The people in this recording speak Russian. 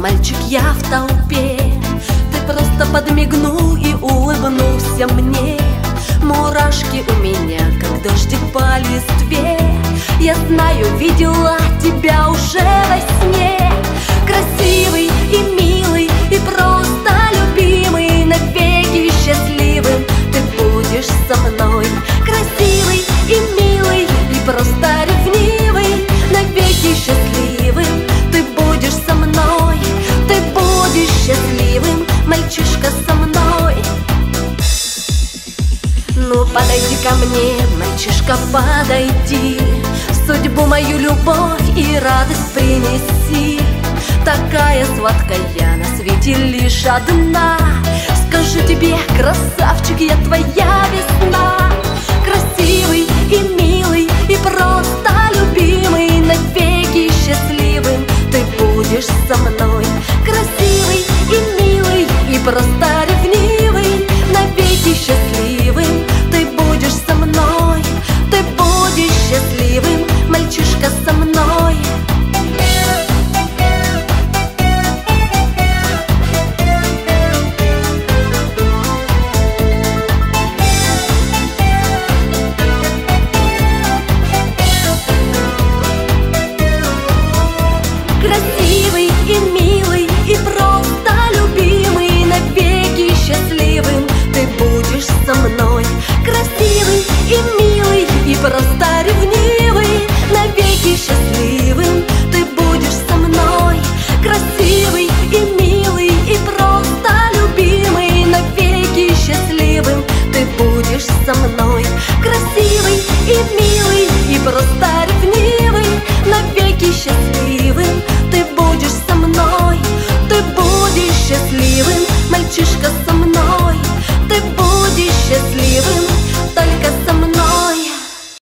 мальчик, я в толпе. Ты просто подмигнул и улыбнулся мне. Мурашки у меня, как дождик по листве. Я знаю, видела тебя уже во сне. Красивый и милый, и просто любимый, навеки счастливым ты будешь со мной. Красивый и милый, и просто ревнивый, навеки счастливым ты будешь со мной. Ты будешь счастливым, мальчишка, со мной. Ну подойди ко мне, мальчишка, подойди, в судьбу мою любовь и радость принеси. Такая сладкая на свете лишь одна. Скажу тебе, красавчик, я твоя весна. Красивый и милый, и просто любимый, навеки счастливым ты будешь со мной. Красивый и милый, и просто ревнивый, навеки счастливым ты будешь со мной. Ты будешь счастливым, мальчишка, со мной. Красивый и милый, и просто любимый, навеки счастливым ты будешь со мной. Красивый и милый, и просто ревнивый, навеки счастливым ты будешь со мной. Красивый и милый, и просто любимый, навеки счастливым ты будешь со мной. Красивый и милый, и просто ревнивый, навеки счастливым ты будешь со мной. Ты будешь счастливым, мальчишка, со мной.